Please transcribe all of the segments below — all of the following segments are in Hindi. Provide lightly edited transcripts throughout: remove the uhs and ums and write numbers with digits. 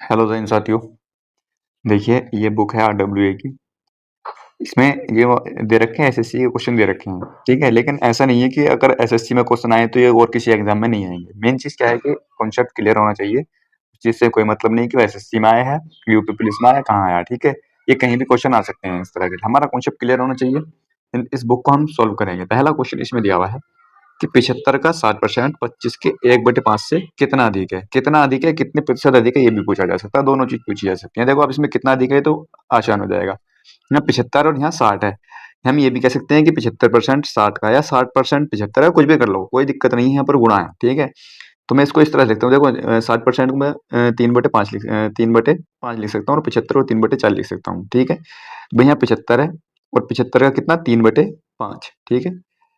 हेलो जैन साथियों। देखिए ये बुक है आरडब्ल्यूए की। इसमें ये दे रखे हैं, एसएससी के क्वेश्चन दे रखे हैं, ठीक है। लेकिन ऐसा नहीं है कि अगर एसएससी में क्वेश्चन आए तो ये और किसी एग्जाम में नहीं आएंगे। मेन चीज क्या है कि कॉन्सेप्ट क्लियर होना चाहिए। उस चीज से कोई मतलब नहीं कि वो एसएससी में आया है, यूपी पुलिस में आया, कहाँ आया, ठीक है। ये कहीं भी क्वेश्चन आ सकते हैं इस तरह के। हमारा कॉन्सेप्ट क्लियर होना चाहिए। इस बुक को हम सोल्व करेंगे। पहला क्वेश्चन इसमें दिया हुआ है कि 75 का 60% 25 के 1/5 से कितना अधिक है। कितना अधिक है, कितने प्रतिशत अधिक है, ये भी पूछा जा सकता है। दोनों चीज पूछी जा सकती है। देखो अब इसमें कितना अधिक है तो आसान हो जाएगा। यहाँ 75 और यहाँ 60 है। हम ये भी कह सकते हैं कि 75% 60 का या 60% 75 का, कुछ भी कर लो, कोई दिक्कत नहीं है। यहाँ पर गुणा है, ठीक है। तो मैं इसको इस तरह से लिखता हूँ। देखो 60% को मैं 3/5 लिख सकता हूँ, और 75 को 3/4 लिख सकता हूँ, ठीक है। भैया 75 है, और 75 का कितना 3/5, ठीक है।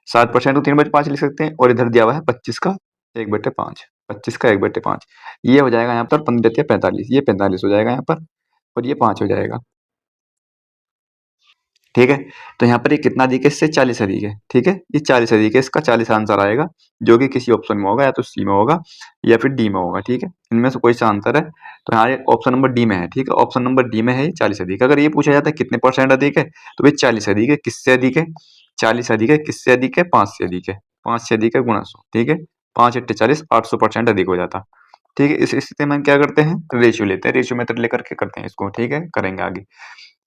60% को 3/5 लिख सकते हैं, और इधर दिया हुआ है 25 का 1/5। 25 का 1/5 ये हो जाएगा यहाँ पर 15 या 45, ये 45 हो जाएगा यहाँ पर, और ये 5 हो जाएगा, ठीक है। तो यहाँ पर ये कितना अधिक है, इससे 40 अधिक है, ठीक है। ये 40 अधिक है, इसका 40 आंसर आएगा, जो कि किसी ऑप्शन में होगा, या तो सी में होगा या फिर डी में होगा, ठीक है। इनमें से कोई सा आंसर है। तो यहाँ ऑप्शन नंबर डी में है, ठीक है। ऑप्शन नंबर डी में है, ये 40 अधिक। अगर ये पूछा जाता है कितने परसेंट अधिक है, तो भाई 40 अधिक है, किससे अधिक है, 40 अधिक है, किससे अधिक है, 5 से अधिक है। 5 से अधिक है गुणा 100, ठीक है। 5 × 40 800% अधिक हो जाता, ठीक है। इस स्थिति में हम क्या करते हैं, रेशियो लेते हैं। रेशियो मेथड लेकर के करते हैं इसको, ठीक है। करेंगे आगे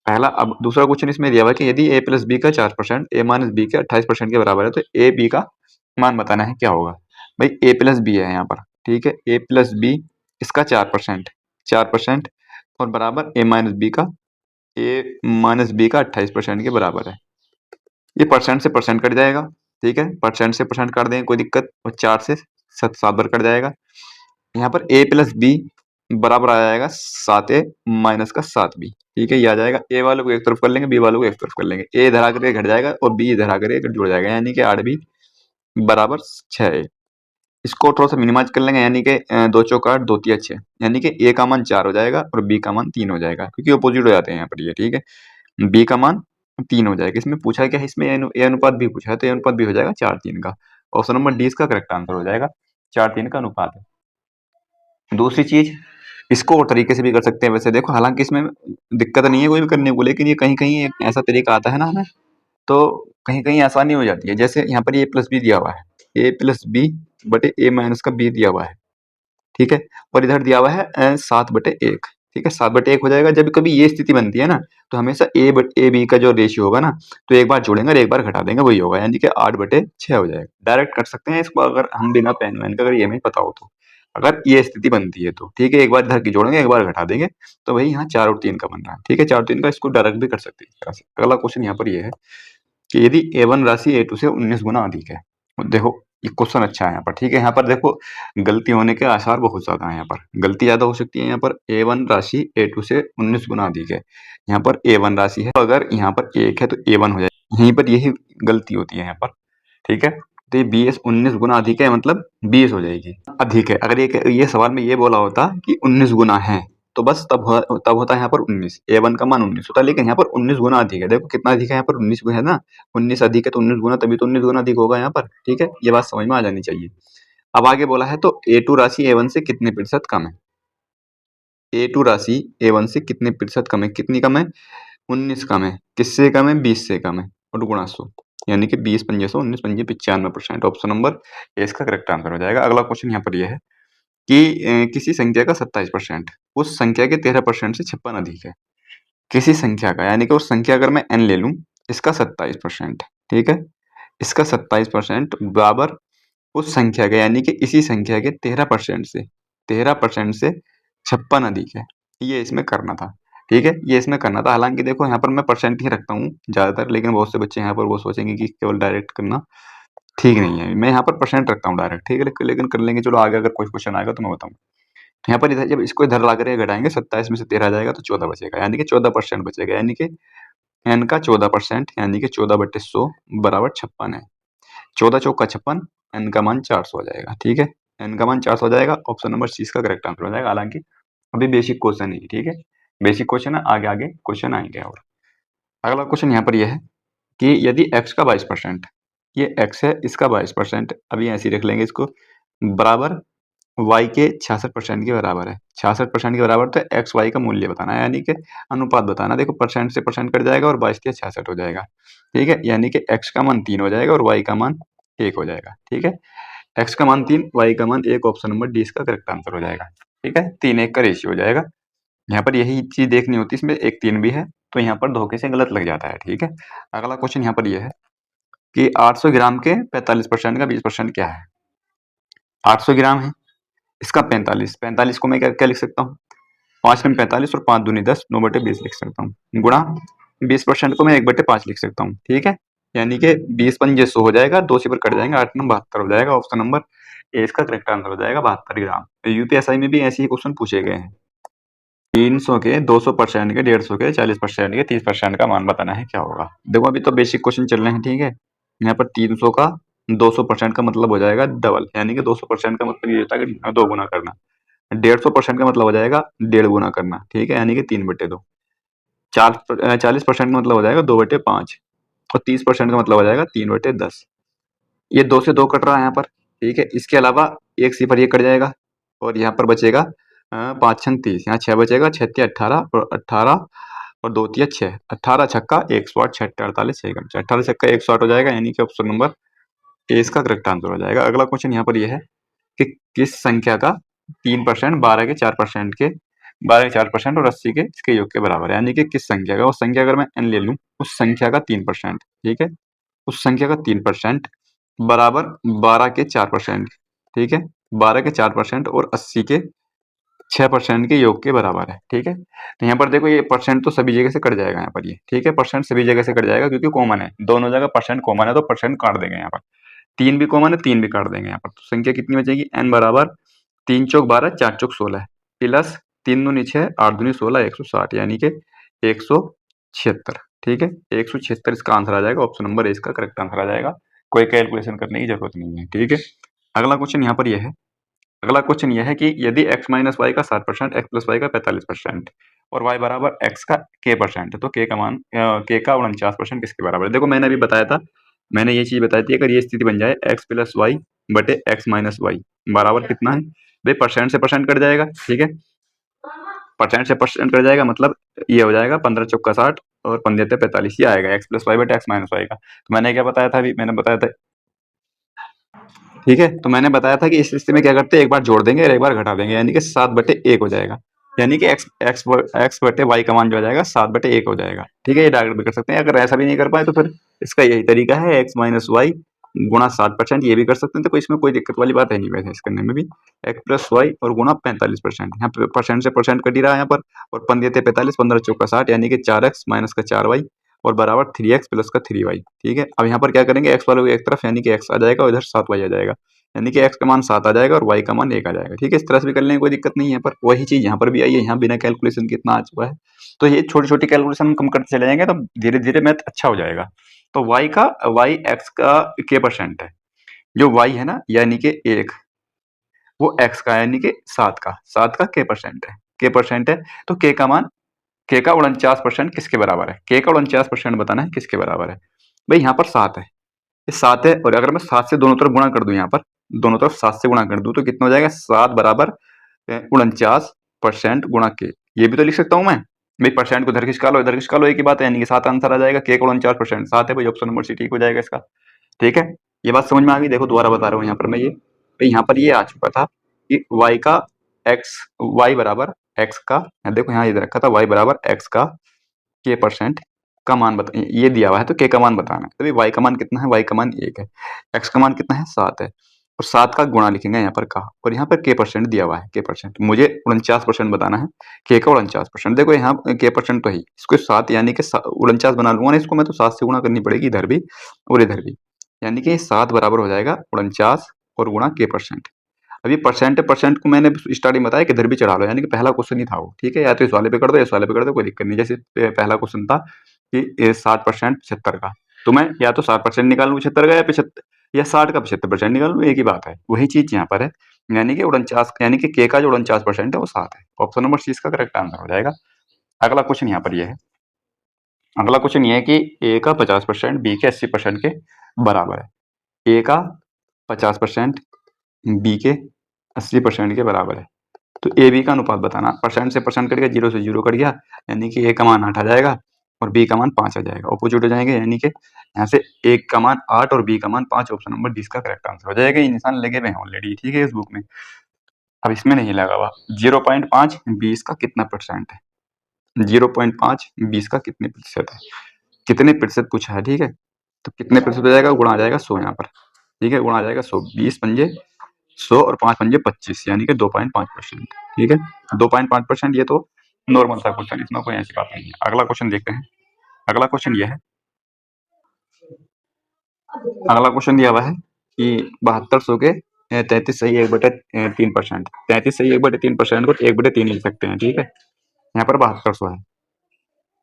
पहला। अब दूसरा क्वेश्चन इसमें दिया हुआ है कि यदि a प्लस बी का 4%, a माइनस बी के 28% के बराबर है, तो a b का मान बताना है, क्या होगा। भाई a प्लस बी है यहाँ पर, ठीक है। a प्लस बी, इसका 4%, 4%, और बराबर a माइनस बी का 28% के बराबर है। ये परसेंट से परसेंट कट जाएगा, ठीक है। परसेंट से परसेंट काट देंगे, कोई दिक्कत। और 4 से 7 बार कट जाएगा। यहाँ पर a प्लस बी बराबर आ जाएगा 7a माइनस का 7b, ठीक है। ये आ जाएगा। a वालों को एक तरफ कर लेंगे, b वालों को एक तरफ कर लेंगे। a इधर आकर के घट जाएगा, और b इधर आकर के जुड़ जाएगा, यानी कि 8b बराबर 6a। इसको थोड़ा सा मिनिमाइज कर लेंगे, यानी कि 2 चौका 8, 2 तिया 6, यानी कि a का मान 4 हो जाएगा और b का मान 3 हो जाएगा, क्योंकि अपोजिट हो जाते हैं यहाँ पर ये, ठीक है। b का मान 3 हो जाएगा। इसमें पूछा है क्या है, इसमें a अनुपात b पूछा है, तो a अनुपात b हो जाएगा 4:3 का। ऑप्शन नंबर डी इसका करेक्ट आंसर हो जाएगा। 4:3 का अनुपात है। दूसरी चीज, इसको और तरीके से भी कर सकते हैं वैसे। देखो हालांकि इसमें दिक्कत नहीं है कोई भी करने को, लेकिन ये कहीं कहीं एक ऐसा तरीका आता है ना हमें, तो कहीं कहीं आसानी हो जाती है। जैसे यहाँ पर ए प्लस बी दिया हुआ है, ए प्लस बी बटे ए माइनस का बी दिया हुआ है, ठीक है। और इधर दिया हुआ है 7/1, ठीक है। 7/1 हो जाएगा। जब कभी ये स्थिति बनती है ना, तो हमेशा ए बी का जो रेशियो होगा ना, तो एक बार जोड़ेंगे और एक बार घटा देंगे, वही होगा, यानी कि 8/6 हो जाएगा। डायरेक्ट कर सकते हैं इसको, अगर हम बिना पेन वैन का, अगर ये हमें पता हो तो। अगर ये स्थिति बनती है तो ठीक है, एक बार इधर की जोड़ेंगे, एक बार घटा देंगे, तो वही यहाँ 4 और 3 का बन रहा है, ठीक है। 4 और 3 का, इसको डायरेक्ट भी कर सकते हैं इस तरह से। अगला क्वेश्चन यहाँ पर ये है कि यदि a1 राशि a2 से 19 गुना अधिक है। देखो ये क्वेश्चन अच्छा है यहाँ पर, ठीक है। यहाँ पर देखो गलती होने के आसार बहुत ज्यादा है। यहाँ पर गलती ज्यादा हो सकती है। यहाँ पर a1 राशि a2 से 19 गुना अधिक है। यहाँ पर a1 राशि है, तो अगर यहाँ पर 1 है तो a1 हो जाएगा। यहीं पर यही गलती होती है यहाँ पर, ठीक है। तो ये 19 गुना अधिक है, मतलब 20 हो जाएगी। अधिक है, अगर ये सवाल में ये बोला होता कि 19 गुना है, तो बस तब होता है यहाँ पर 19, a1 का मान 19 होता है। लेकिन यहाँ पर 19 गुना अधिक है। देखो कितना अधिक है यहाँ पर, 19 है ना। 19 अधिक है तो 19 गुना, तभी तो 19 गुना अधिक होगा यहाँ पर, ठीक है। ये बात समझ में आ जानी चाहिए। अब आगे बोला है तो a2 राशि a1 से कितने प्रतिशत कम है। a2 राशि a1 से कितने प्रतिशत कम है, कितनी कम है, 19 कम है। किससे कम है, 20 से कम है, और गुणा 100, यानी कि 20 पंजे 100, 19 पंजे 95%। ऑप्शन नंबर ए इसका करेक्ट आंसर हो जाएगा। अगला क्वेश्चन यहाँ पर यह है कि किसी संख्या का 27% उस संख्या के 13% से 56 अधिक है। किसी संख्या का, यानी कि उस संख्या अगर मैं n ले लूं, इसका 27%, ठीक है। इसका 27% बराबर उस संख्या का, यानी कि इसी संख्या के 13% से 56 अधिक है। ये इसमें करना था, ठीक है। ये इसमें करना था। हालांकि देखो यहाँ पर मैं परसेंट ही रखता हूँ ज्यादातर, लेकिन बहुत से बच्चे यहाँ पर वो सोचेंगे कि केवल डायरेक्ट करना ठीक नहीं है। मैं यहाँ पर परसेंट रखता हूँ डायरेक्ट, ठीक है। लेकिन कर लेंगे, चलो आगे अगर कोई क्वेश्चन आएगा तो मैं बताऊँ। यहाँ पर इधर जब इसको इधर ला करके घटाएंगे, 27 में से 13 जाएगा तो 14 बचेगा, यानी कि 14% बचेगा, यानी कि n का 14%, यानी कि 14/100 बराबर 56 है। 14 चौका 56, n का मान 400 हो जाएगा, ठीक है। n का मान 400 हो जाएगा। ऑप्शन नंबर सी का करेक्ट आंसर हो जाएगा। हालांकि अभी बेसिक क्वेश्चन है, ठीक है। बेसिक क्वेश्चन है, आगे आगे क्वेश्चन आएंगे। और अगला क्वेश्चन यहाँ पर यह है कि यदि x का 22%, ये x है, इसका 22%, अभी ऐसे ही रख लेंगे इसको, बराबर y के 66% के बराबर है। 66% के बराबर तो एक्स वाई का मूल्य बताना है, यानी कि अनुपात बताना। देखो परसेंट से परसेंट कट जाएगा और 22×66 हो जाएगा। ठीक है, यानी कि एक्स का मान 3 हो जाएगा और वाई का मान 1 हो जाएगा। ठीक है, एक्स का मान 3, वाई का मान 1, ऑप्शन नंबर डी इसका करेक्ट आंसर हो जाएगा। ठीक है, 3:1 का रेशियो हो जाएगा। यहाँ पर यही चीज देखनी होती है, इसमें 1:3 भी है तो यहाँ पर धोखे से गलत लग जाता है। ठीक है, अगला क्वेश्चन यहाँ पर यह है कि 800 ग्राम के 45% का 20% क्या है। 800 ग्राम है, इसका 45 को मैं क्या क्या लिख सकता हूँ, 5 में 45 और 5 दूनी 10, 9/20 लिख सकता हूँ, गुणा 20% को मैं 1/5 लिख सकता हूँ। ठीक है, यानी कि 20×5 100 हो जाएगा, 2 सिफर कट जाएंगे, 8×9 72 हो जाएगा। ऑप्शन नंबर ए इसका करेक्ट आंसर हो जाएगा 72 ग्राम। यूपीएसआई में भी ऐसे ही क्वेश्चन पूछे गए हैं। 300 के 200% के 150 के 40% के 30% का मान बताना है, क्या होगा। देखो अभी तो बेसिक क्वेश्चन चल रहे हैं। ठीक है, यहाँ पर 300 का 200% का मतलब हो जाएगा डबल, यानी कि 200% का मतलब ये होता है कि 2 गुना करना। 150% का मतलब हो जाएगा 1.5 गुना करना। ठीक है, यानी कि 3/2। 40% का मतलब हो जाएगा 2/5 और 30% का मतलब हो जाएगा 3/10। ये 2 से 2 कट रहा है यहाँ पर। ठीक है, इसके अलावा एक सिफर ये कट जाएगा और यहाँ पर बचेगा 5×6 30, यहाँ 6 बचेगा, 6×3 18 और 18 और 2×3 6, 18 छक्का 108, 6 48, 6 कम 18 छक्का 108 हो जाएगा, यानी कि ऑप्शन नंबर ए इसका करेक्ट आंसर हो जाएगा। अगला क्वेश्चन यहाँ पर यह है कि किस संख्या का 3% 12 के 4% के 12 के 4% और 80 के इसके योग के बराबर है। यानी कि किस संख्या का, उस संख्या अगर मैं n ले लूं, उस संख्या का 3%, ठीक है, उस संख्या का 3% बराबर 12 के 4%। ठीक है, 12 के 4% और 80 के 6% के योग के बराबर है। ठीक है, तो यहाँ पर देखो ये परसेंट तो सभी जगह से कट जाएगा यहाँ पर ये। ठीक है, परसेंट सभी जगह से कट जाएगा क्योंकि कॉमन है, दोनों जगह परसेंट कॉमन है तो परसेंट काट देंगे यहाँ पर। 3 भी कॉमन है, 3 भी काट देंगे यहाँ पर। तो संख्या कितनी बचेगी, n बराबर 3×4 = 12, 4×4 = 16 प्लस 3×2 = 6, 8×2 = 16, 160, यानी कि 176। ठीक है, 176 इसका आंसर आ जाएगा। ऑप्शन नंबर ए इसका करेक्ट आंसर आ जाएगा, कोई कैलकुलेशन करने की जरूरत नहीं है। ठीक है, अगला क्वेश्चन यहाँ पर यह है, अगला क्वेश्चन यह है कि यदि x माइनस वाई का 60%, x प्लस वाई का 45% और y बराबर x का k% है, तो k का मान k का 49% किसके बराबर है। देखो मैंने अभी बताया था, मैंने ये चीज बताई थी, अगर ये स्थिति बन जाए x प्लस वाई बटे x माइनस वाई बराबर कितना है, भाई परसेंट से परसेंट कट जाएगा। ठीक है, परसेंट से परसेंट कट जाएगा मतलब ये हो जाएगा 15×4 = 60 और 15×3 = 45, ये आएगा x प्लस वाई बटे x माइनस वाई का। तो मैंने क्या बताया था अभी, मैंने बताया था, ठीक है, तो मैंने बताया था कि इस स्थिति में क्या करते हैं, एक बार जोड़ देंगे और एक बार घटा देंगे, यानी कि 7/1 हो जाएगा, यानी कि x बटे वाई का मान जो आ जाएगा 7/1 हो जाएगा। ठीक है, ये डायरेक्ट भी कर सकते हैं, अगर ऐसा भी नहीं कर पाए तो फिर इसका यही तरीका है, x माइनस वाई गुणा 60%, ये भी कर सकते हैं, तो कोई इसमें कोई दिक्कत वाली बात है नहीं वैसे इस करने में भी। x प्लस वाई और गुणा 45%, यहाँ पे परसेंट से परसेंट कट ही रहा है यहाँ पर, और 15×3 = 45, 15×4 = 60, यानी कि 4x माइनस का 4y और बराबर 3x प्लस का 3y। ठीक है, अब यहाँ पर क्या करेंगे, x वाले को एक तरफ, यानी कि x आ जाएगा और इधर 7y आ जाएगा, यानी कि x का मान 7 आ जाएगा और y का मान 1 आ जाएगा। ठीक है, इस तरह से भी कर लेंगे, कोई दिक्कत नहीं है। पर वही चीज यहाँ पर भी आई है, यहाँ बिना कैलकुलेशन कितना आ चुका है, तो ये छोटी छोटी कैलकुलेशन हम कम करते चले जाएंगे तो धीरे धीरे मैथ अच्छा हो जाएगा। तो y x का k% है, जो y है ना यानी कि 1, वो x का यानी कि 7 का k% है, k% है, तो k का मान, k का 49% किसके बराबर है, k का 49% बताना है किसके बराबर है। भाई यहाँ पर 7 है, ये 7 है, और अगर मैं 7 से दोनों तरफ गुणा कर दूं, यहाँ पर दोनों तरफ 7 से गुणा कर दूं तो कितना हो जाएगा, 7 बराबर 49% गुणा के, ये भी तो लिख सकता हूं मैं। भाई परसेंट को इधर खिसका लो इधर खिसका लो, एक ही बात है, यानी कि 7 आंसर आ जाएगा, के का 49% 7 है भाई, ऑप्शन नंबर सी ठीक हो जाएगा इसका। ठीक है, ये बात समझ में आ गई। देखो दोबारा बता रहा हूँ यहाँ पर मैं, ये भाई यहाँ पर ये आ चुका था कि y का x, y बराबर x का, देखो यहाँ इधर रखा था y बराबर x का k% का मान बता, ये दिया हुआ है तो k का मान बताना है, तो भाई y का मान कितना है, y का मान 1 है, x का मान कितना है 7 है, और 7 का गुणा लिखेंगे यहाँ पर का, और यहाँ पर k% दिया हुआ है, k%, मुझे 49% बताना है, k का 49%। देखो यहाँ k% तो है, इसको 7 यानी कि 49 बना लूंगा ना इसको मैं, तो 7 से गुणा करनी पड़ेगी इधर भी और इधर भी, यानी कि 7 बराबर हो जाएगा 49 और गुणा k%। अभी परसेंट परसेंट को मैंने स्टार्टिंग बताया कि इधर भी चढ़ा लो, यानी कि पहला क्वेश्चन ही था वो। ठीक है, या तो इस वाले पे कर दो इस वाले पे कर दो, कोई दिक्कत नहीं। जैसे पहला क्वेश्चन था कि 60% 75 का, तो मैं या तो 60% निकाल लूँ 75 का, या 75 या 60 का 75% निकाल लूँ, एक ही बात है। वही चीज यहाँ पर है, यानी कि 49, यानी कि के का जो 49% है वो 7 है। ऑप्शन नंबर सी इसका करेक्ट आंसर हो जाएगा। अगला क्वेश्चन यहाँ पर यह है, अगला क्वेश्चन ये है कि ए का 50% बी के 80% के बराबर है। ए का 50% बी के 80% के बराबर है। तो ए बी का अनुपात बताना। परसेंट से परसेंट कट गया, 0 से 0 कट गया, यानी कि ए का मान 8 आ जाएगा और बी का मान 5 आ जाएगा। ऑपोजिट हो जाएंगे, यानी कि यहाँ से ए का मान 8 और बी का मान 5, ऑप्शन नंबर डी इसका करेक्ट आंसर हो जाएगा। ये निशान लगे हुए हैं ऑलरेडी, ठीक है, इस बुक में। अब इसमें नहीं लगा हुआ। 0.5 20 का कितना परसेंट है? 0.5 20 का कितने प्रतिशत है? कितने प्रतिशत पूछा है, ठीक है। तो कितने प्रतिशत हो जाएगा? गुणा आ जाएगा 100 यहाँ पर, ठीक है, गुणा आ जाएगा 100। 20 पंजे 100 और 5 पंजे 25, यानी कि 2.5%, ठीक है। 2.5%, ये तो नॉर्मल सा क्वेश्चन, इसमें कोई ऐसी बात नहीं है। अगला क्वेश्चन देखते हैं। अगला क्वेश्चन ये है, अगला क्वेश्चन दिया हुआ है कि 7200 के 33 सही 1/3%। 33 सही 1/3% को 1/3 लिख सकते हैं, ठीक है। यहाँ पर 7200 है,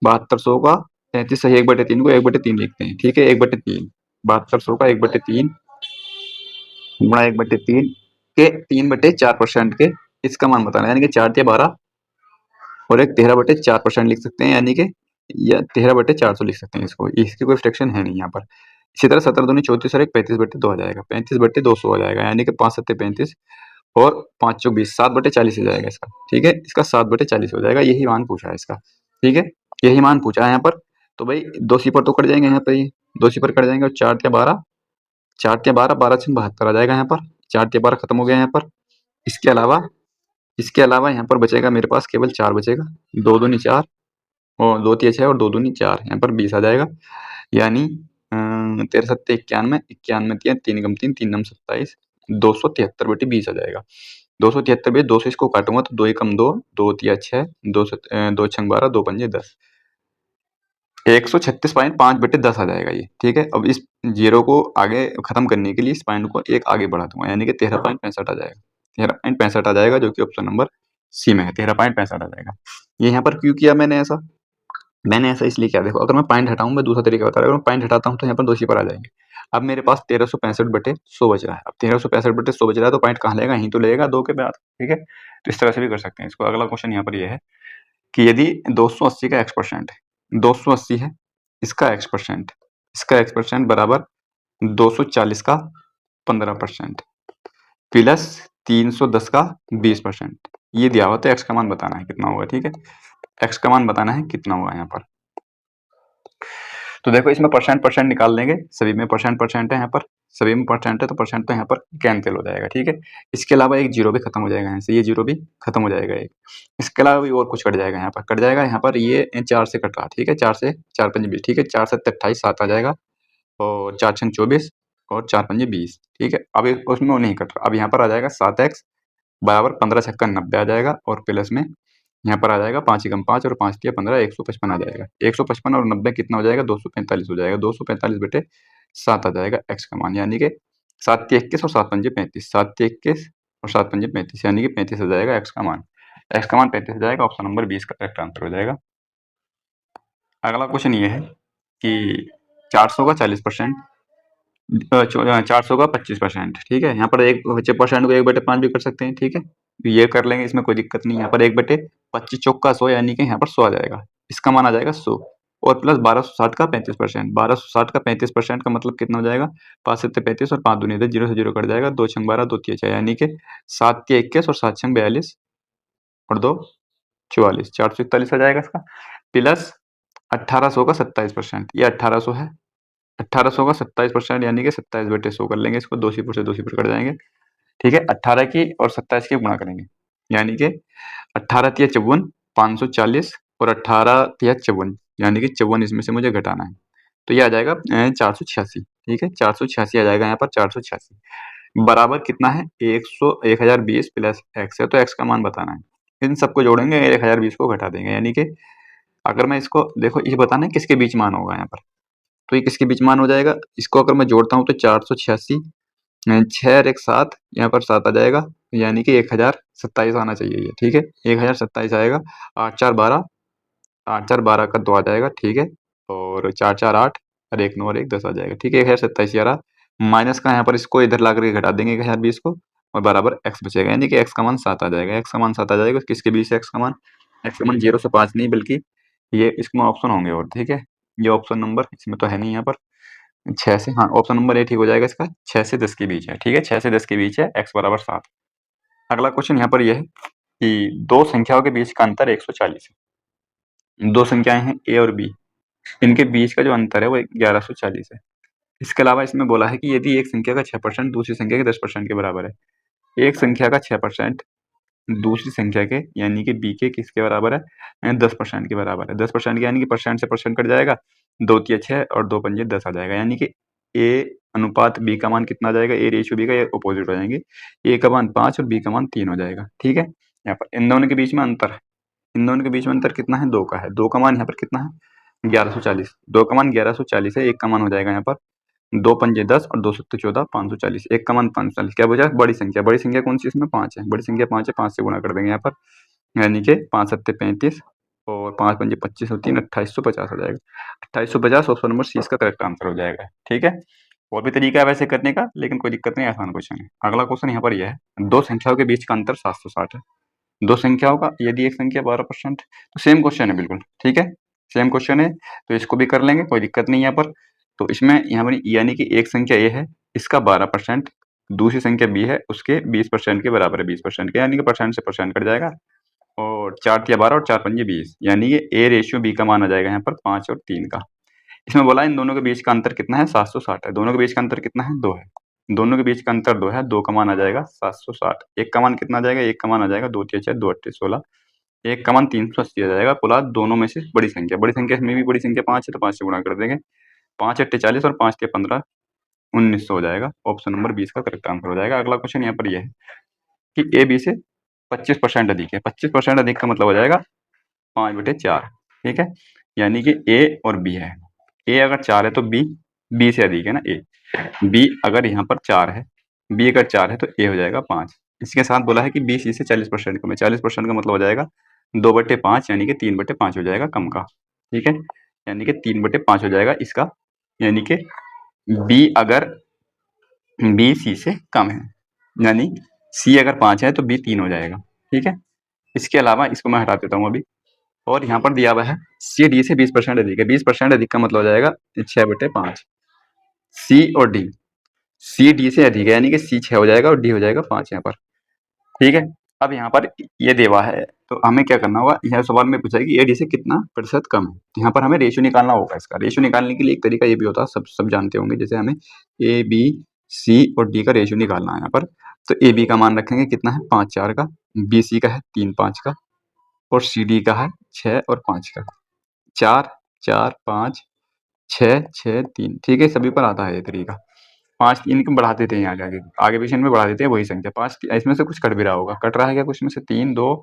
7200 का 33 सही 1/3 को 1/3 लिखते हैं, ठीक है। 1/3, 7200 का 1/3 गुणा 1/3 के 3/4% के इसका मान बताना है, यानी कि 4 या 12 और एक 13/4% लिख सकते हैं, यानी कि या 13/400 लिख सकते हैं इसको। इसकी कोई फ्रैक्शन है नहीं यहाँ पर। इसी तरह 17 दूनी 34 और एक 35/2 आ जाएगा, 35/200 आ जाएगा, यानी कि 5 सत्ते 35 और 5 चौक 20, 7/40 हो जाएगा इसका, ठीक है। इसका 7/40 हो जाएगा। यही मान पूछा है इसका, ठीक है, यही मान पूछा है यहाँ पर। तो भाई 2 सिफर तो कट जाएंगे यहाँ पे, ये 2 सिफर कट जाएंगे और 4 या 12, 4 या 12, 12 से 72 आ जाएगा यहाँ पर। 4 या 12 खत्म हो गया यहाँ पर। इसके अलावा यहाँ पर बचेगा मेरे पास केवल 4 बचेगा। 2 दूनी 4 और 2 तिया 6 और 2 दूनी 4, यहाँ पर 20 आ जाएगा, यानी 13 सत्ते 91, 91 तिया 3 कम 3, 3 नम 27, 273/20 आ जाएगा। 273 में 2 से इसको काटूंगा तो 2 एकम 2, 2 तिया 6, 2 छंग 12, 2 पंजे 10, 136.5/10 आ जाएगा ये, ठीक है। अब इस जीरो को आगे खत्म करने के लिए इस पॉइंट को एक आगे बढ़ा दूंगा, यानी कि 13.65 आ जाएगा। 13.65 आ जाएगा, जो कि ऑप्शन नंबर सी में है। 13.65 आ जाएगा। ये यहाँ पर क्यों किया मैंने ऐसा? मैंने ऐसा इसलिए किया, देखो, अगर मैं पॉइंट हटाऊं, मैं दूसरा तरीका बता रहा हूँ, अगर मैं पॉइंट हटाता हूँ तो यहाँ पर 2 सिफर आ जाएंगे। अब मेरे पास 1365/100 बच रहा है। अब 1365/100 बच रहा है तो पॉइंट कहाँ लेगा? यहीं तो लेगा 2 के बाद, ठीक है। तो इस तरह से भी कर सकते हैं इसको। अगला क्वेश्चन यहाँ पर यह है कि यदि 280 का x% है, 280 है, इसका x% बराबर 240 का 15% प्लस 310 का 20%, ये दिया हुआ, तो x का मान बताना है कितना होगा, ठीक है। x का मान बताना है कितना होगा यहाँ पर। तो देखो, इसमें परसेंट परसेंट निकाल लेंगे, सभी में परसेंट परसेंट है यहाँ पर, सभी में परसेंट है, तो परसेंट तो यहाँ पर कैंसिल हो जाएगा, ठीक है। इसके अलावा एक जीरो भी खत्म हो जाएगा यहाँ से, ये जीरो भी खत्म हो जाएगा एक। इसके अलावा भी और कुछ कट जाएगा यहाँ पर, कट जाएगा यहाँ पर, ये 4 से कट रहा, ठीक है। 4 से 4 पंजे 20, ठीक है। 4 7 28, 7 आ जाएगा और 4 छंग 24 और 4 पंजे 20, ठीक है। अब उसमें वो नहीं कट रहा। अब यहाँ पर आ जाएगा 7x बराबर 15 छक्का 90 आ जाएगा, और प्लस में यहाँ पर आ जाएगा 5 एकम 5 और 5 तिया 15, 155 आ जाएगा। 155 और 90 कितना हो जाएगा? 245 हो जाएगा। 245/7 आ जाएगा x का मान, यानी कि 7 तिया 21 और 7 पंजे 35, 7 तिया 21 और 7 पंजे 35, यानी कि 35 हो जाएगा x का मान। x का मान 35 हो जाएगा, ऑप्शन नंबर 20 का करेक्ट आंसर हो जाएगा। अगला क्वेश्चन ये है कि 400 का 40%, 400 का 25%, ठीक है। यहाँ पर एक परसेंट को 1/5 भी कर सकते हैं, ठीक है। ये कर लेंगे, इसमें कोई दिक्कत नहीं। यहाँ पर 1/25 चौका 100, यानी कि यहाँ पर 100 आ जाएगा। इसका मान आ जाएगा 100 और प्लस 1260 का 35%। 1260 का 35% का मतलब कितना हो जाएगा? 5 सत्ते 35 और 5 दूनी 10, 0 से 0 कट जाएगा। 2 छंग 12, 2 तिया 6, यानी कि 7 तिया 21 और 7 छंग 42 और 2 44, 441 आ जाएगा इसका। प्लस 1800 का 27%, ये 1800 है। 1800 का 27%, यानी कि 27/100 कर लेंगे इसको, 2 सिफर से 2 सिफर कट जाएंगे, ठीक है। 18 की और 27 की गुणा करेंगे, यानी कि 18 तिया 54, 540 और 18 तिया 54, यानी कि 54 इसमें से मुझे घटाना है, तो ये आ जाएगा 486, ठीक है। 486 आ जाएगा यहाँ पर, 486 बराबर कितना है? 1020 प्लस x है, तो x का मान बताना है। इन सबको जोड़ेंगे, 1020 को घटा देंगे, यानी कि अगर मैं इसको देखो, ये बताना है किसके बीच मान होगा यहाँ पर, तो ये किसके बीच मान हो जाएगा? इसको अगर मैं जोड़ता हूँ तो 486, 6 और एक 7, यहाँ पर 7 आ जाएगा, यानी कि 1027 आना चाहिए ये, ठीक है। 1027 आएगा। 8 4 12, 8 4 12 का 2 आ जाएगा, ठीक है। और 4 4 8 और 1 9 और 1 10 आ जाएगा, ठीक है। 1027 यार माइनस का यहाँ पर इसको इधर ला करके घटा देंगे 1020 को, और बराबर x बचेगा, यानी कि x का मान 7 आ जाएगा। x का मान 7 आ जाएगा। किसके बीच से x का मान? x का मान 0 से 5 नहीं, बल्कि ये इसमें ऑप्शन होंगे और, ठीक है। ये ऑप्शन नंबर इसमें तो है नहीं यहाँ पर। 6 से, हाँ, ऑप्शन नंबर ए ठीक हो जाएगा इसका। 6 से 10 के बीच है, ठीक है। 6 से 10 के बीच है, x बराबर 7। अगला क्वेश्चन यहाँ पर यह है कि दो संख्याओं के बीच का अंतर 140 है। दो संख्याएं हैं ए और बी, इनके बीच का जो अंतर है वो 1140 है। इसके अलावा इसमें बोला है कि यदि एक संख्या का 6% दूसरी संख्या के 10% के बराबर है, एक संख्या का 6% दूसरी संख्या के यानी कि बी के किसके बराबर है, 10% के बराबर है। 10% यानी कि परसेंट से परसेंट कट जाएगा, 2 तिया 6 और 2 पंजे 10 आ जाएगा, यानी कि ए अनुपात बी का मान कितना आ जाएगा, ए रेशियो बी का, ये अपोजिट हो जाएंगे, ए का मान 5 और बी का मान 3 हो जाएगा। ठीक है, यहाँ पर इन दोनों के बीच में अंतर है, इन दोनों के बीच में अंतर कितना है, 2 का है। 2 का मान यहाँ पर कितना है, 1140। 2 का मान 1140 है, एक का मान हो जाएगा यहाँ पर 2 पंजे 10 और 2 सत्ते 14, 540। एक का मान 540, क्या बचा, बड़ी संख्या। बड़ी संख्या कौन सी, इसमें 5 है, बड़ी संख्या 5 है, 5 से गुणा कर देंगे यहाँ पर, यानी कि 5 सत्ते 35 और 5 पंजे 25 और 3 2850 हो जाएगा। 2850 ऑप्शन नंबर सी इसका करेक्ट आंसर हो जाएगा। ठीक है, और भी तरीका है वैसे करने का, लेकिन कोई दिक्कत नहीं, आसान क्वेश्चन है। अगला क्वेश्चन यहाँ पर यह है, दो संख्याओं के बीच का अंतर 760 है। दो संख्याओं का यदि एक संख्या 12%, तो सेम क्वेश्चन है बिल्कुल। ठीक है, सेम क्वेश्चन है, तो इसको भी कर लेंगे, कोई दिक्कत नहीं यहाँ पर। तो इसमें यहाँ पर यानी कि एक संख्या ए है, इसका 12%, दूसरी संख्या बी है, उसके 20% के बराबर है, 20% के, यानी कि परसेंट से परसेंट कट जाएगा, और 4 तिया 12 और 4 पंजे 20, यानी कि ए रेशियो बी का मान आ जाएगा यहाँ पर 5 और 3 का। इसमें बोला इन दोनों के बीच का अंतर कितना है, 760 है। दोनों के बीच का अंतर कितना है, 2 है। दोनों के बीच का अंतर 2 है, 2 का मान आ जाएगा 760। एक का मान कितना आ जाएगा, एक का मान आ जाएगा 2 तिया 6 2 अट्ठे 16, एक का मान 380 आ जाएगा। बोला दोनों में से बड़ी संख्या, बड़ी संख्या में भी बड़ी संख्या 5 है, तो 5 से गुणा कर देंगे, 5 अट्ठे 40 और 5 तिया 15, 1900 हो जाएगा। ऑप्शन नंबर 20 का करेक्ट आंसर हो जाएगा। अगला क्वेश्चन यहाँ पर यह है कि ए बी से 25% अधिक है। 25% अधिक का मतलब हो जाएगा 5/4। ठीक है, यानी कि ए और बी है, ए अगर 4 है तो बी से अधिक है ना ए, बी अगर यहाँ पर 4 है, बी अगर 4 है तो ए हो जाएगा 5। इसके साथ बोला है कि बी सी से 40% कम है। 40% का मतलब हो जाएगा 2/5, यानी कि 3/5 हो जाएगा कम का। ठीक है, यानी कि 3/5 हो जाएगा इसका, यानी कि बी अगर बी सी से कम है, यानी सी अगर 5 है तो बी 3 हो जाएगा। ठीक है, इसके अलावा इसको मैं हटा देता हूँ अभी, और यहाँ पर दिया हुआ है सी डी से 20% अधिक है। 20% अधिक का मतलब हो जाएगा 6/5। सी और डी, सी डी से अधिक है, यानी कि सी 6 हो जाएगा और डी हो जाएगा 5 यहाँ पर। ठीक है, अब यहाँ पर ये देवा है, तो हमें क्या करना होगा, यह सवाल में पूछा है कि ए डी से कितना प्रतिशत कम है, तो यहाँ पर हमें रेशियो निकालना होगा। इसका रेशियो निकालने के लिए एक तरीका ये भी होता है, सब जानते होंगे, जैसे हमें ए बी सी और डी का रेशियो निकालना है यहाँ पर। तो ए बी का मान रखेंगे कितना है, 5 4 का, बी सी का है 3 5 का, और सी डी का है 6 और 5 का। 4 4 5 6 6 3। ठीक है, सभी पर आता है ये तरीका। 5 3 को बढ़ा देते हैं, आगे आगे आगे पीछे इनमें बढ़ा देते हैं वही संख्या। 5 इसमें से कुछ कट भी रहा होगा, कट रहा है क्या कुछ में से, 3 2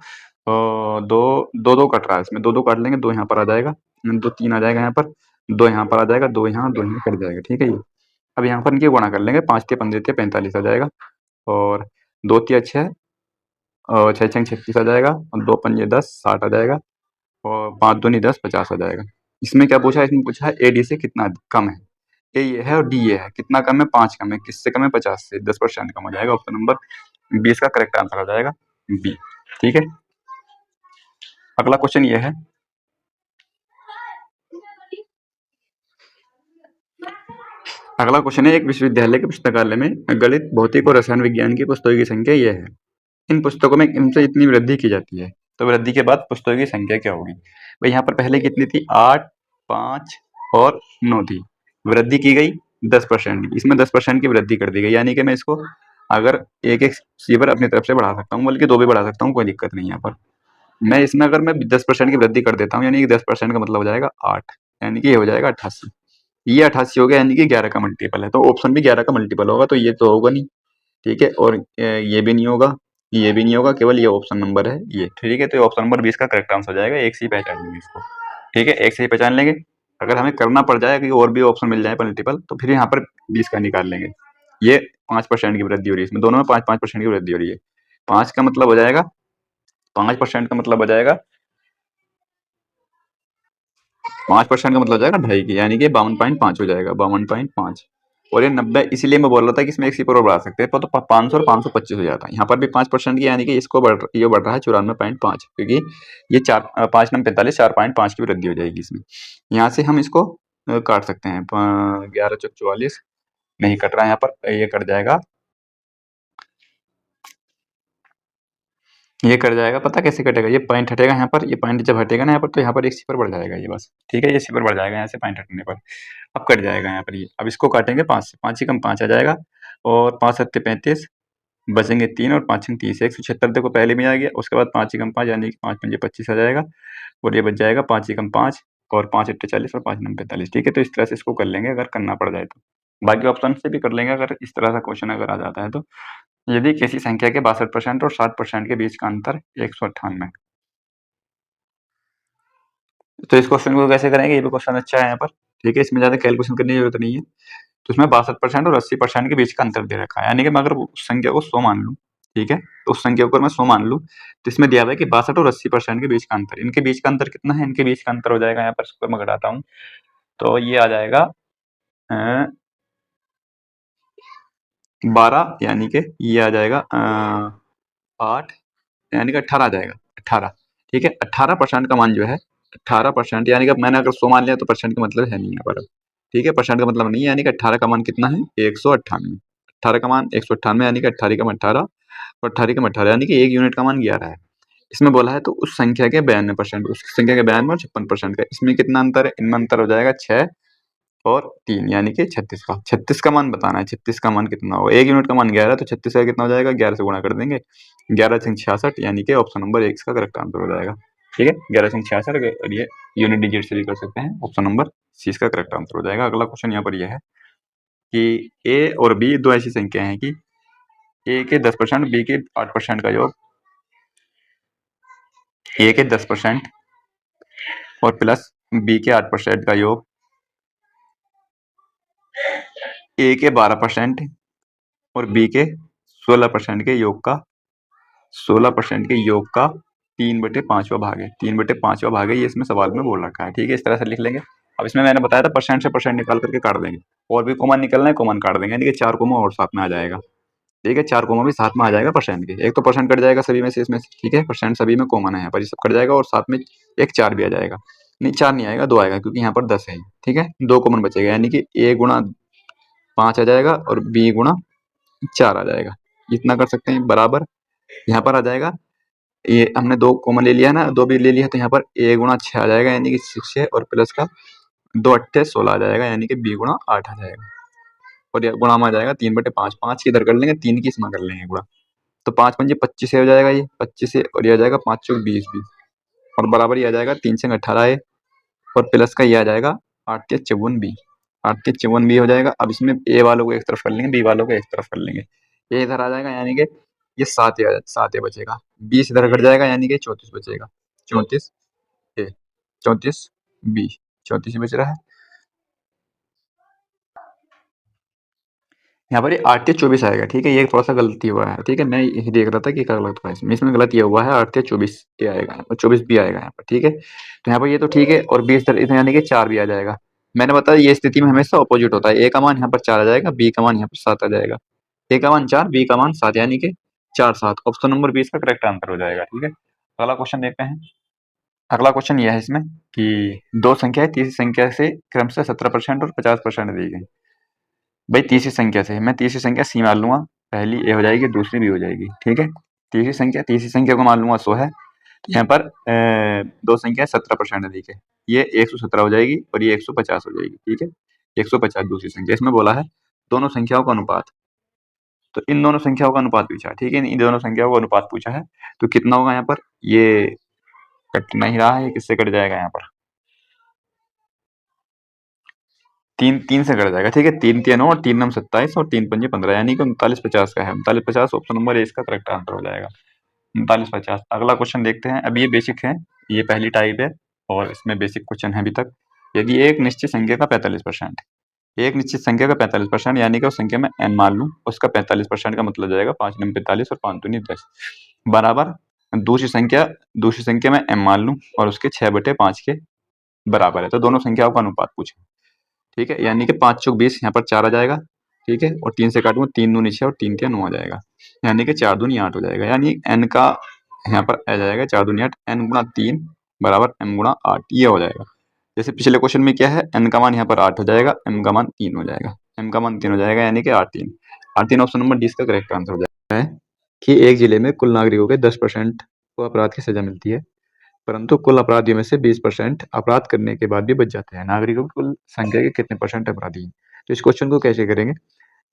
2 2 2 कट रहा है, इसमें 2 2 काट लेंगे, 2 यहाँ पर आ जाएगा, 2 3 आ जाएगा यहाँ पर, 2 यहाँ पर आ जाएगा, 2 यहाँ, 2 यहाँ कट जाएगा। ठीक है, ये अब यहाँ पर इनके गुणा कर लेंगे, 5 तिया 15 तिया 45 आ जाएगा, और 2 तिया 6 और 6 छंग 36 आ जाएगा, और 2 पंजे 10 60 आ जाएगा, और 5 दूनी 10 50 आ जाएगा। इसमें क्या पूछा है, इसमें पूछा है ए डी से कितना कम है। ए ये है और डी ये है, कितना कम है, 5 कम है, किससे कम है, 50 से, 10% कम हो जाएगा। ऑप्शन नंबर 20 का करेक्ट आंसर हो जाएगा बी। ठीक है, अगला क्वेश्चन ये है, अगला क्वेश्चन है, एक विश्वविद्यालय के पुस्तकालय में गणित भौतिक और रसायन विज्ञान की पुस्तकों की संख्या यह है, इन पुस्तकों में इनसे इतनी वृद्धि की जाती है, तो वृद्धि के बाद पुस्तकों की संख्या क्या होगी। भाई यहाँ पर पहले कितनी थी, 8 5 और 9 थी, वृद्धि की गई 10% की, इसमें 10% की वृद्धि कर दी गई, यानी कि मैं इसको अगर एक एक सीवर अपनी तरफ से बढ़ा सकता हूँ, बल्कि 2 भी बढ़ा सकता हूँ, कोई दिक्कत नहीं। यहाँ पर मैं इसमें अगर मैं 10% की वृद्धि कर देता हूँ, यानी कि 10% का मतलब हो जाएगा 8, यानी कि ये हो जाएगा 88। ये 88 हो गया, यानी कि 11 का मल्टीपल है, तो ऑप्शन भी 11 का मल्टीपल होगा, तो ये तो होगा नहीं। ठीक है, और ये भी नहीं होगा, ये भी नहीं होगा, केवल ये ऑप्शन नंबर है ये। ठीक है, तो ऑप्शन नंबर 20 का करेक्ट आंसर हो जाएगा, एक से ही पहचान लेंगे इसको। ठीक है, एक से ही पहचान लेंगे, अगर हमें करना पड़ जाए कि और भी ऑप्शन मिल जाए मल्टीपल, तो फिर यहाँ पर 20 का निकाल लेंगे। ये 5% की वृद्धि हो रही है, इसमें दोनों में 5% की वृद्धि हो रही है। 5 का मतलब हो जाएगा, 5% का मतलब हो जाएगा, 5% का मतलब हो जाएगा 2.5 की, यानी कि 52.5 हो जाएगा, 52.5। और ये 90, इसीलिए मैं बोल रहा था कि इसमें एक सिफर और बढ़ा सकते हैं, तो 500 और 525 हो जाता है। यहाँ पर भी 5% की, यानी कि इसको ये बढ़ रहा है 94.5, क्योंकि ये 4 5 9 45 4.5 की वृद्धि हो जाएगी इसमें। यहाँ से हम इसको काट सकते हैं, 11 चौक 44 नहीं कट रहा है यहाँ पर, ये कट जाएगा ये कट जाएगा, पता कैसे कटेगा, ये पॉइंट हटेगा यहाँ पर, ये पॉइंट जब हटेगा ना यहाँ पर तो यहाँ पर एक सिफर बढ़ जाएगा ये बस, ठीक है, ये सिफर बढ़ जाएगा यहाँ से पॉइंट हटने पर, अब कट जाएगा यहाँ पर ये। अब इसको काटेंगे 5 से, 5 ही कम 5 आ जाएगा और 5 सत्ते 35, बचेंगे 3 और 5 छंग 30, 176 देखो पहले में आ गया, उसके बाद 5 ही कम 5 यानी कि 5 पंजे 25 आ जाएगा और ये बच जाएगा 5 ही कम 5 और 5 अट्ठे 40 और 5 नम 45, ठीक है। तो इस तरह से इसको कर लेंगे अगर करना पड़ जाए तो, बाकी ऑप्शन से भी कर लेंगे अगर इस तरह का क्वेश्चन अगर आ जाता है तो। यदि किसी संख्या के 62% और 60% के बीच का अंतर 198, तो इस क्वेश्चन को कैसे करेंगे, ये भी क्वेश्चन अच्छा है यहाँ पर, ठीक है, इसमें ज्यादा कैलकुलेशन करने की जरूरत नहीं है। तो इसमें 62% और 80% के बीच का अंतर दे रखा है, यानी कि मैं अगर उस संख्या को 100 मान लूं, ठीक है, तो उस संख्या को मैं 100 मान लूं तो इसमें दिया हुआ है कि 62 और 80% के बीच का अंतर, इनके बीच का अंतर कितना है, इनके बीच का अंतर हो जाएगा यहाँ पर, इसको मैं घटाता हूँ तो ये आ जाएगा 12, यानी कि ये आ जाएगा 8, यानी कि 18 आ जाएगा, 18, ठीक है। 18% का मान जो है 18%, यानी कि मैंने अगर 100 मान लिया तो परसेंट का मतलब है नहीं यहाँ पर, ठीक है, परसेंट का मतलब नहीं है, यानी कि 18 का मान कितना है 198, 18 का मान 198, यानी कि 18 का 18 और 18 का 18, यानी कि 1 यूनिट का मान 11 है। इसमें बोला है तो उस संख्या के 92%, उस संख्या के 92 और 56% का, इसमें कितना अंतर है, इनमें अंतर हो जाएगा 6 और 3, यानी कि 36 का, 36 का मान बताना है, 36 का मान कितना होगा, 1 यूनिट का मान 11 तो 36 का कितना हो जाएगा, 11 से गुणा कर देंगे, 11 छंग 66, यानी कि ऑप्शन नंबर 1 इसका करेक्ट आंसर हो जाएगा, ठीक है, 11 छंग 66, और ये यूनिट डिजिट से भी कर सकते हैं, ऑप्शन नंबर सी इसका करेक्ट आंसर हो जाएगा। अगला क्वेश्चन यहाँ पर यह है कि ए और बी दो ऐसी संख्या हैं कि ए के 10%, बी के 8% का योग, ए के 10% और प्लस बी के 8% का योग, ए के 12% और बी के 16% के योग का 16% के योग का 3/5वां भाग है, 3/5वां भाग है, ये इसमें सवाल में बोल रखा है, ठीक है, इस तरह से लिख लेंगे। अब इसमें मैंने बताया था परसेंट से परसेंट निकाल करके काट देंगे, और भी कॉमन निकलना है कॉमन काट देंगे, यानी कि 4 कॉमन और साथ में आ जाएगा, ठीक है, 4 कॉमन भी साथ में आ जाएगा परसेंट के, एक तो परसेंट कट जाएगा सभी में से इसमें से, ठीक है, परसेंट सभी में कॉमन है यहाँ पर, ये सब कट जाएगा और साथ में एक 4 भी आ जाएगा, नहीं 4 नहीं आएगा, 2 आएगा क्योंकि यहाँ पर 10 है, ठीक है, 2 कॉमन बचेगा, यानी कि a गुणा 5 आ जाएगा और b गुणा 4 आ जाएगा, इतना कर सकते हैं, बराबर यहाँ पर आ जाएगा, ये हमने 2 कॉमन ले लिया ना, 2 भी ले लिया तो यहाँ पर a गुणा 6 आ जाएगा, यानी कि 6 और प्लस का 2 अट्ठे 16 आ जाएगा, यानी कि b गुणा 8 आ जाएगा, और ये गुणा में आ जाएगा 3/5, 5 की इधर कर लेंगे, 3 की इसमें कर लेंगे गुणा, तो 5 पंजे 25 हो जाएगा, ये 25 से, और ये आ जाएगा 5 चौक 20 भी, और बराबर ये आ जाएगा 3 से 18 है, और प्लस का ये आ जाएगा 8 के 54 बी, 8 के 54 बी हो जाएगा। अब इसमें ए वालों को एक तरफ कर लेंगे, बी वालों को एक तरफ कर लेंगे, ये इधर आ जाएगा, यानी कि ये 7 ए बचेगा, 20 इधर घट जाएगा, यानी कि 34 बचेगा, 34 ए, 34 बी, 34 बच रहा है, यहाँ पर ये 8 के 24 आएगा, ठीक है, ये थोड़ा सा गलती हुआ है, ठीक है, मैं यही देख रहा था कि क्या गलत हुआ है इसमें गलत ये हुआ है, 8 के 24 ये आएगा और 24 भी आएगा यहाँ पर, ठीक है, तो यहाँ पर ये तो ठीक है, और 20 इधर यानी कि 4 भी आ जाएगा। मैंने बताया ये स्थिति में हमेशा ऑपोजिट होता है, ए का मान यहाँ पर 4 आ जाएगा, बी का मान यहाँ पर 7 आ जाएगा, ए का मान 4, बी का मान 7, यानी कि 4 7, ऑप्शन नंबर 20 का करेक्ट आंसर हो जाएगा, ठीक है। अगला क्वेश्चन देखते हैं। अगला क्वेश्चन यह है इसमें कि दो संख्या है, तीसरी संख्या से क्रमशः 17% और 50% दी गई। भाई तीसरी संख्या से मैं तीसरी संख्या सी मान लूंगा, पहली ए हो जाएगी, दूसरी बी हो जाएगी, ठीक है। तीसरी संख्या को मान लूंगा 100 है, तो यहाँ पर दो संख्या 17% अधिक है, ये 117 हो जाएगी और ये 150 हो जाएगी, ठीक है, 150 दूसरी संख्या। इसमें बोला है दोनों संख्याओं का अनुपात, तो इन दोनों संख्याओं का अनुपात पूछा है, ठीक है, इन दोनों संख्याओं का अनुपात पूछा है, तो कितना होगा यहाँ पर, ये कट नहीं रहा है, किससे कट जाएगा यहाँ पर, 3 से कट जाएगा, ठीक है, 3 3 और 3 9 27 और 3 5 15, यानी कि 39 50 का है, 39 50 ऑप्शन नंबर ए इसका करेक्ट आंसर हो जाएगा, 39 50। अगला क्वेश्चन देखते हैं, अब ये बेसिक है, ये पहली टाइप है और इसमें बेसिक क्वेश्चन है अभी तक। यदि एक निश्चित संख्या का 45%, एक निश्चित संख्या का 45%, यानी कि उस संख्या में n मान लूं, उसका 45% का मतलब जाएगा 5 9 45 और 5 दूनी 10, बराबर दूसरी संख्या में m मान लूं और उसके 6/5 के बराबर है, तो दोनों संख्याओं का अनुपात पूछे, ठीक है, यानी कि 5 चौक 20, यहाँ पर 4 आ जाएगा, ठीक है, और 3 से काटूंगा, 3 दूनी 6 और 3 के 9 आ जाएगा, यानी कि 4 दूनी 8 हो जाएगा, यानी n का यहाँ पर आ जाएगा 4 दूनी 8, n गुणा 3 बराबर m गुणा 8, ये हो जाएगा। जैसे पिछले क्वेश्चन में क्या है, n का मान यहाँ पर 8 हो जाएगा, m का मान 3 हो जाएगा, m का मान 3 हो जाएगा, यानी कि 8 3 ऑप्शन नंबर डी इसका करेक्ट आंसर हो जाएगा है। कि एक जिले में कुल नागरिकों के 10% को अपराध की सजा मिलती है, परंतु कुल अपराधियों में से 20% अपराध करने के बाद भी बच जाते हैं। नागरिकों की कुल संख्या के कितने परसेंट अपराधी हैं? तो इस क्वेश्चन को कैसे करेंगे?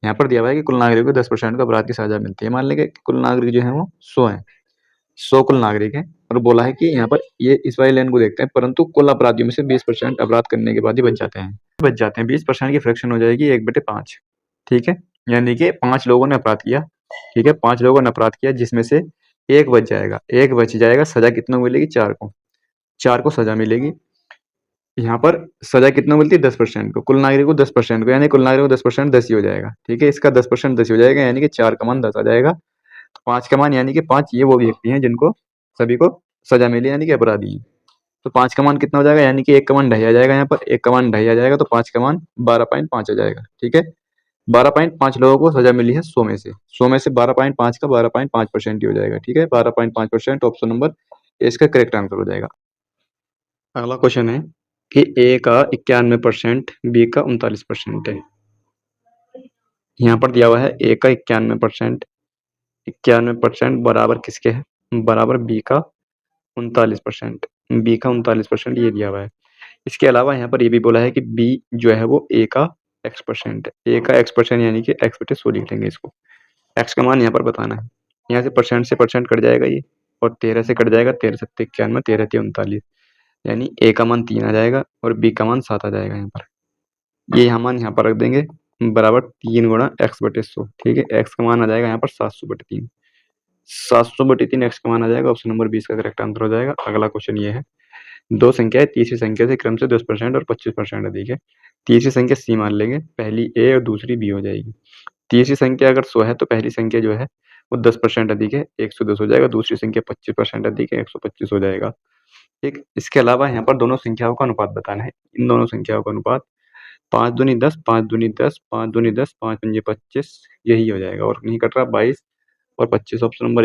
यहाँ पर दिया हुआ है कि कुल नागरिकों को 10% को अपराध की सजा मिलती है। मान लेंगे कि कुल नागरिक जो है वो 100 हैं, 100 कुल नागरिक हैं, और बोला है कि यहाँ पर ये इस वाली लाइन को देखते हैं, परंतु कुल अपराधियों में से 20% अपराध करने के बाद ही बच जाते हैं। 20% की फ्रैक्शन हो जाएगी 1/5, ठीक है? यानी कि 5 लोगों ने अपराध किया, ठीक है? 5 लोगों ने अपराध किया, जिसमें से 1 बच जाएगा, 1 बच जाएगा, सजा कितनों को मिलेगी? 4 को, 4 को सजा मिलेगी। यहाँ पर सजा कितना मिलती है? 10% को, कुल नागरिक को 10% को, यानी कुल नागरिक को 10% 10 ही हो जाएगा, ठीक है? इसका 10% 10 ही हो जाएगा, यानी कि 4 का मान 10 आ जाएगा। तो 5 का मान यानी कि 5 ये वो व्यक्ति हैं जिनको सभी को सजा मिली, यानी कि अपराधी हैं। तो 5 का मान कितना हो जाएगा? यानी कि 1 का मान ढाई आ जाएगा, यहाँ पर 1 का मान ढाई आ जाएगा, तो 5 का मान 12.5 आ जाएगा, ठीक है? 12.5 लोगों को सजा मिली है 100 में से, 100 में से 12.5 का 12.5% ही हो जाएगा, ठीक है? 12.5%, ऑप्शन नंबर ए इसका करेक्ट आंसर हो जाएगा। अगला क्वेश्चन है कि ए का 91%, बी का 39% है। यहाँ पर दिया हुआ है ए का 91%, 91% बराबर किसके है? बराबर बी का 39%, बी का 39% ये दिया हुआ है। इसके अलावा यहाँ पर ये भी बोला है कि बी जो है वो ए का x% है, ए का x% यानी कि x/100 लिख लेंगे इसको। x का मान यहाँ पर बताना है, यहाँ से परसेंट से परसेंट कट जाएगा ये, और 13 से कट जाएगा, 13 7 91, 13 3 39, यानी ए का मान 3 आ जाएगा और बी का मान 7 आ जाएगा। यहाँ पर ये मान यहाँ पर रख देंगे, बराबर 3 गुणा x/100, ठीक है? x का मान आ जाएगा यहाँ पर 700/3, 700/3 x का मान आ जाएगा, ऑप्शन नंबर 20 का करेक्ट आंसर हो जाएगा। अगला क्वेश्चन ये है, दो संख्याएं तीसरी संख्या से क्रम से 10% और 25% अधिक है। तीसरी संख्या सी मान लेंगे, पहली ए और दूसरी बी हो जाएगी। तीसरी संख्या अगर 100 है तो पहली संख्या जो है वो 10% अधिक है, 110 हो जाएगा। दूसरी संख्या 25% अधिक है, 125 हो जाएगा, ठीक? इसके अलावा यहाँ पर दोनों संख्याओं का अनुपात बताना है। इन दोनों संख्याओं का अनुपात 5 दूनी 10, 5 दूनी 10, 5 दूनी 10, 5 पंजे 25, यही हो जाएगा, और नहीं कट रहा 22 और 25, ऑप्शन नंबर